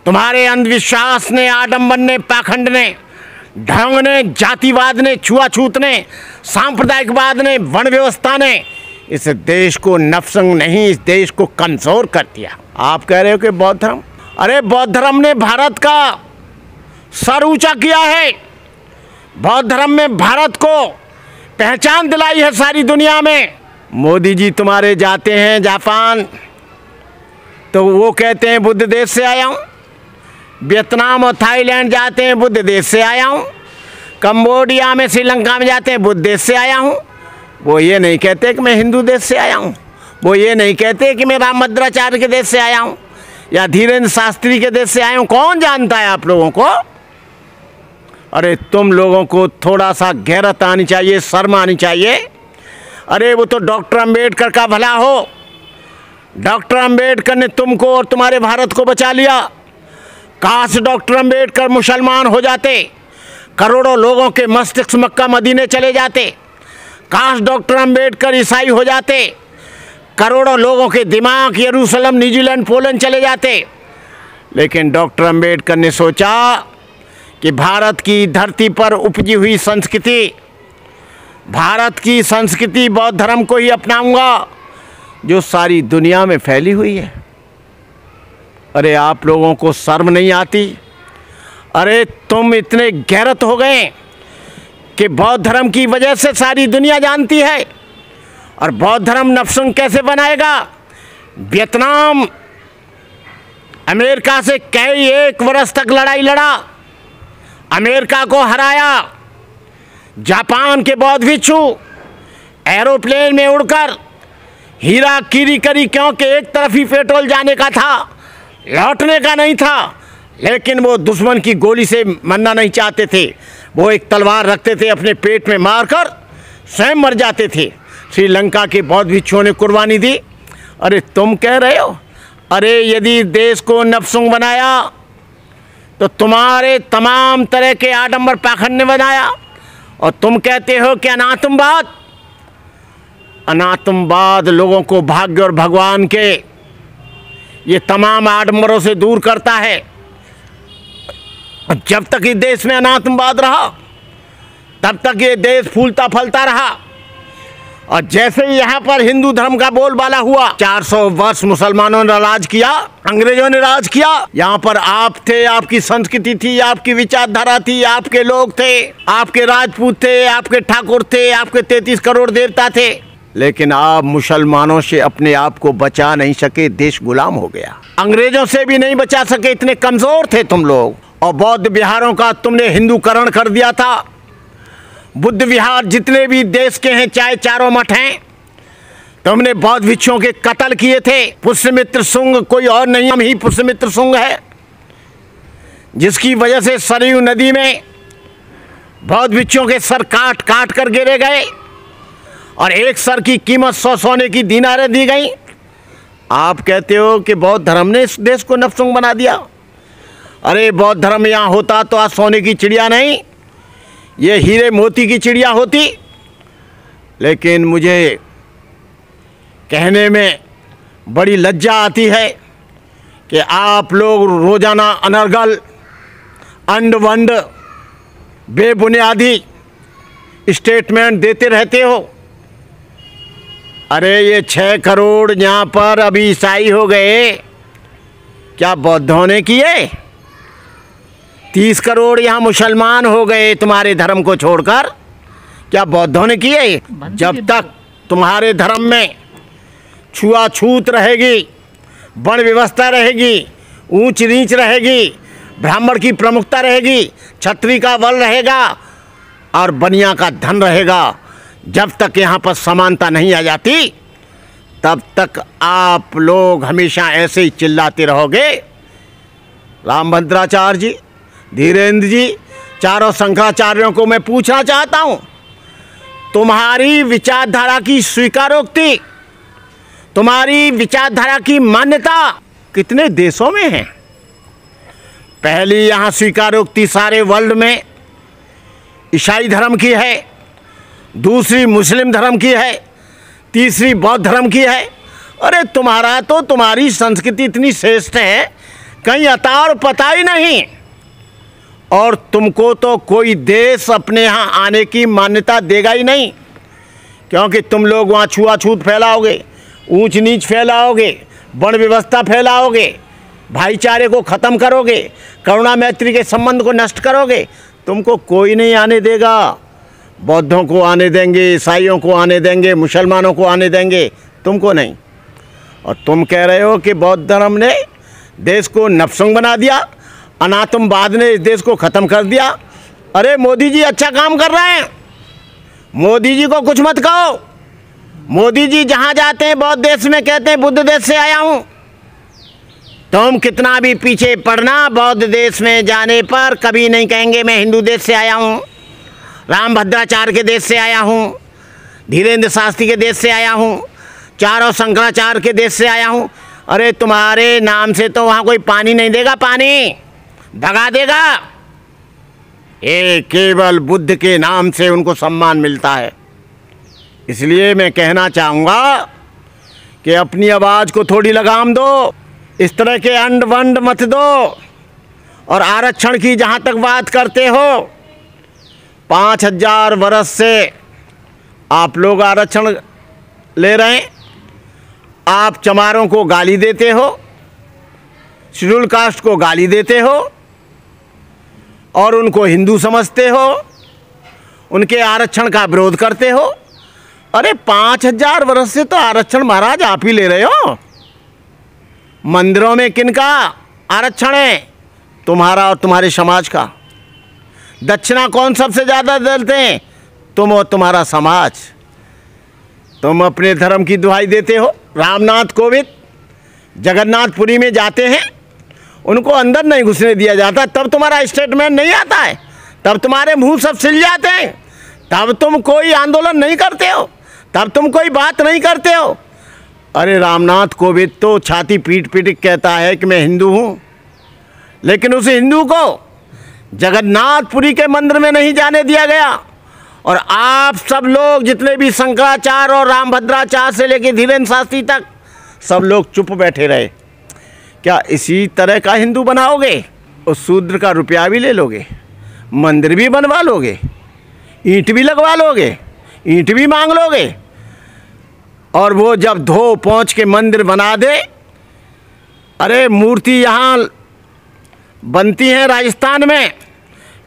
तुम्हारे अंधविश्वास ने, आडंबर ने, पाखंड ने, ढोंग ने, जातिवाद ने, छुआछूत ने, सांप्रदायिकवाद ने, वर्ण व्यवस्था ने इस देश को नफसंग नहीं, इस देश को कमजोर कर दिया। आप कह रहे हो कि बौद्ध धर्म, अरे बौद्ध धर्म ने भारत का सर ऊंचा किया है। बौद्ध धर्म में भारत को पहचान दिलाई है सारी दुनिया में। मोदी जी तुम्हारे जाते हैं जापान तो वो कहते हैं बुद्ध देश से आया हूँ। वियतनाम और थाईलैंड जाते हैं, बुद्ध देश से आया हूँ। कंबोडिया में, श्रीलंका में जाते हैं, बुद्ध देश से आया हूँ। वो ये नहीं कहते कि मैं हिंदू देश से आया हूँ। वो ये नहीं कहते कि मैं रामभद्राचार्य के देश से आया हूँ या धीरेन्द्र शास्त्री के देश से आया हूँ। कौन जानता है आप लोगों को? अरे तुम लोगों को थोड़ा सा गैरत आनी चाहिए, शर्म आनी चाहिए। अरे वो तो डॉक्टर अंबेडकर का भला हो। डॉक्टर अंबेडकर ने तुमको और तुम्हारे भारत को बचा लिया। काश डॉक्टर अंबेडकर मुसलमान हो जाते, करोड़ों लोगों के मस्तिष्क मक्का मदीने चले जाते। काश डॉक्टर अंबेडकर ईसाई हो जाते, करोड़ों लोगों के दिमाग यरूशलेम, न्यूजीलैंड, पोलैंड चले जाते। लेकिन डॉक्टर अंबेडकर ने सोचा कि भारत की धरती पर उपजी हुई संस्कृति, भारत की संस्कृति बौद्ध धर्म को ही अपनाऊंगा जो सारी दुनिया में फैली हुई है। अरे आप लोगों को शर्म नहीं आती? अरे तुम इतने गैरत हो गए कि बौद्ध धर्म की वजह से सारी दुनिया जानती है। और बौद्ध धर्म नफसंग कैसे बनाएगा? वियतनाम अमेरिका से कई 1 वर्ष तक लड़ाई लड़ा, अमेरिका को हराया। जापान के बौद्ध भिक्षु एरोप्लेन में उड़कर हीरा कीरी करी, क्योंकि एक तरफ ही पेट्रोल जाने का था, लौटने का नहीं था। लेकिन वो दुश्मन की गोली से मरना नहीं चाहते थे। वो एक तलवार रखते थे, अपने पेट में मारकर स्वयं मर जाते थे। श्रीलंका के बौद्ध भिक्षुओं ने कुर्बानी दी। अरे तुम कह रहे हो, अरे यदि देश को नफसंग बनाया तो तुम्हारे तमाम तरह के आडंबर पाखंड ने बनाया। और तुम कहते हो कि अनात्मवाद, अनात्मवाद लोगों को भाग्य और भगवान के ये तमाम आडंबरों से दूर करता है। जब तक इस देश में अनात्मवाद रहा तब तक ये देश फूलता फलता रहा। और जैसे ही यहाँ पर हिंदू धर्म का बोलबाला हुआ, 400 वर्ष मुसलमानों ने राज किया, अंग्रेजों ने राज किया। यहाँ पर आप थे, आपकी संस्कृति थी, आपकी विचारधारा थी, आपके लोग थे, आपके राजपूत थे, आपके ठाकुर थे, आपके 33 करोड़ देवता थे। लेकिन आप मुसलमानों से अपने आप को बचा नहीं सके, देश गुलाम हो गया। अंग्रेजों से भी नहीं बचा सके, इतने कमजोर थे तुम लोग। और बौद्ध विहारों का तुमने हिंदूकरण कर दिया था। बुद्ध विहार जितने भी देश के हैं, चाहे चारों मठ हैं, तुमने बौद्ध भिक्षुओं के कत्ल किए थे। पुष्यमित्र शुंग कोई और नहीं, हम ही पुष्यमित्र शुंग है, जिसकी वजह से सरयू नदी में बौद्ध भिक्षुओं के सर काट काट कर गिरे गए और एक सर की कीमत 100 सोने की दीनारें दी गई। आप कहते हो कि बौद्ध धर्म ने इस देश को नफसंग बना दिया। अरे बौद्ध धर्म यहाँ होता तो आज सोने की चिड़िया नहीं, ये हीरे मोती की चिड़िया होती। लेकिन मुझे कहने में बड़ी लज्जा आती है कि आप लोग रोज़ाना अनर्गल, अंड-वंड, बेबुनियादी स्टेटमेंट देते रहते हो। अरे ये 6 करोड़ यहाँ पर अभी ईसाई हो गए, क्या बौद्धों ने किए? 30 करोड़ यहाँ मुसलमान हो गए तुम्हारे धर्म को छोड़कर, क्या बौद्धों ने किए? जब तक तुम्हारे धर्म में छुआछूत रहेगी, वर्ण व्यवस्था रहेगी, ऊंच नीच रहेगी, ब्राह्मण की प्रमुखता रहेगी, क्षत्रिय का बल रहेगा और बनिया का धन रहेगा, जब तक यहाँ पर समानता नहीं आ जाती तब तक आप लोग हमेशा ऐसे ही चिल्लाते रहोगे। रामभद्राचार्य जी, धीरेन्द्र जी, चारों शंकराचार्यों को मैं पूछना चाहता हूँ, तुम्हारी विचारधारा की स्वीकारोक्ति, तुम्हारी विचारधारा की मान्यता कितने देशों में है? पहली यहाँ स्वीकारोक्ति सारे वर्ल्ड में ईसाई धर्म की है, दूसरी मुस्लिम धर्म की है, तीसरी बौद्ध धर्म की है। अरे तुम्हारा तो, तुम्हारी संस्कृति इतनी श्रेष्ठ है, कहीं अता और पता ही नहीं। और तुमको तो कोई देश अपने यहाँ आने की मान्यता देगा ही नहीं, क्योंकि तुम लोग वहाँ छुआछूत फैलाओगे, ऊंच नीच फैलाओगे, वर्ण व्यवस्था फैलाओगे, भाईचारे को ख़त्म करोगे, करुणा मैत्री के संबंध को नष्ट करोगे। तुमको कोई नहीं आने देगा। बौद्धों को आने देंगे, ईसाइयों को आने देंगे, मुसलमानों को आने देंगे, तुमको नहीं। और तुम कह रहे हो कि बौद्ध धर्म ने देश को नपुंसक बना दिया, अनात्मवाद ने इस देश को ख़त्म कर दिया। अरे मोदी जी अच्छा काम कर रहे हैं, मोदी जी को कुछ मत कहो। मोदी जी जहाँ जाते हैं बौद्ध देश में कहते हैं बुद्ध देश से आया हूँ। तुम कितना भी पीछे पड़ना, बौद्ध देश में जाने पर कभी नहीं कहेंगे मैं हिंदू देश से आया हूँ, रामभद्राचार्य के देश से आया हूँ, धीरेन्द्र शास्त्री के देश से आया हूँ, चारों शंकराचार्य के देश से आया हूँ। अरे तुम्हारे नाम से तो वहाँ कोई पानी नहीं देगा, पानी भगा देगा। ये केवल बुद्ध के नाम से उनको सम्मान मिलता है। इसलिए मैं कहना चाहूँगा कि अपनी आवाज़ को थोड़ी लगाम दो, इस तरह के अंड वंड मत दो। और आरक्षण की जहाँ तक बात करते हो, 5000 वर्ष से आप लोग आरक्षण ले रहे हैं। आप चमारों को गाली देते हो, शेड्यूल कास्ट को गाली देते हो और उनको हिंदू समझते हो, उनके आरक्षण का विरोध करते हो। अरे 5000 वर्ष से तो आरक्षण महाराज आप ही ले रहे हो। मंदिरों में किनका आरक्षण है? तुम्हारा और तुम्हारे समाज का। दक्षिणा कौन सबसे ज़्यादा देते हैं? तुम और तुम्हारा समाज। तुम अपने धर्म की दुहाई देते हो। रामनाथ कोविंद जगन्नाथपुरी में जाते हैं, उनको अंदर नहीं घुसने दिया जाता, तब तुम्हारा स्टेटमेंट नहीं आता है, तब तुम्हारे मुंह सब सिल जाते हैं, तब तुम कोई आंदोलन नहीं करते हो, तब तुम कोई बात नहीं करते हो। अरे रामनाथ कोविंद तो छाती पीट पीट कहता है कि मैं हिंदू हूँ, लेकिन उस हिंदू को जगन्नाथपुरी के मंदिर में नहीं जाने दिया गया। और आप सब लोग जितने भी शंकराचार्य और रामभद्राचार्य से लेकर धीरेन्द्र शास्त्री तक सब लोग चुप बैठे रहे। क्या इसी तरह का हिंदू बनाओगे? उस शूद्र का रुपया भी ले लोगे, मंदिर भी बनवा लोगे, ईंट भी लगवा लोगे, ईंट भी मांग लोगे, और वो जब धो पहुँच के मंदिर बना दे। अरे मूर्ति यहाँ बनती हैं राजस्थान में,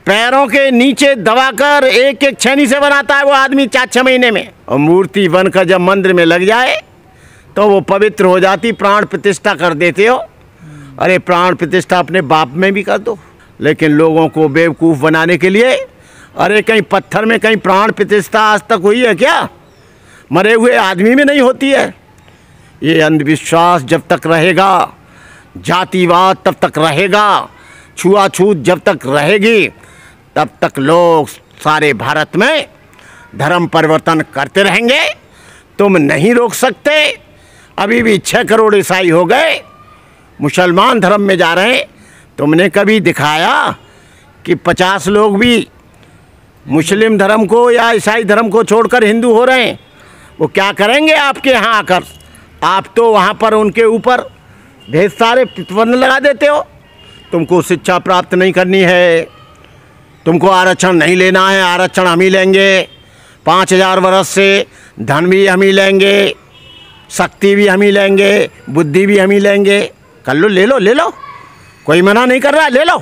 पैरों के नीचे दबाकर एक एक छेनी से बनाता है वो आदमी 4-6 महीने में। और मूर्ति बनकर जब मंदिर में लग जाए तो वो पवित्र हो जाती, प्राण प्रतिष्ठा कर देते हो। अरे प्राण प्रतिष्ठा अपने बाप में भी कर दो, लेकिन लोगों को बेवकूफ़ बनाने के लिए। अरे कहीं पत्थर में कहीं प्राण प्रतिष्ठा आज तक हुई है क्या? मरे हुए आदमी में नहीं होती है। ये अंधविश्वास जब तक रहेगा, जातिवाद तब तक रहेगा, छुआछूत जब तक रहेगी, तब तक लोग सारे भारत में धर्म परिवर्तन करते रहेंगे। तुम नहीं रोक सकते। अभी भी 6 करोड़ ईसाई हो गए, मुसलमान धर्म में जा रहे हैं। तुमने कभी दिखाया कि 50 लोग भी मुस्लिम धर्म को या ईसाई धर्म को छोड़कर हिंदू हो रहे हैं? वो क्या करेंगे आपके यहाँ आकर? आप तो वहाँ पर उनके ऊपर ढेर सारे प्रतिबंध लगा देते हो। तुमको शिक्षा प्राप्त नहीं करनी है, तुमको आरक्षण नहीं लेना है, आरक्षण हम ही लेंगे। 5000 वर्ष से धन भी हम ही लेंगे, शक्ति भी हम ही लेंगे, बुद्धि भी हम ही लेंगे। कर लो, ले लो, ले लो, कोई मना नहीं कर रहा, ले लो।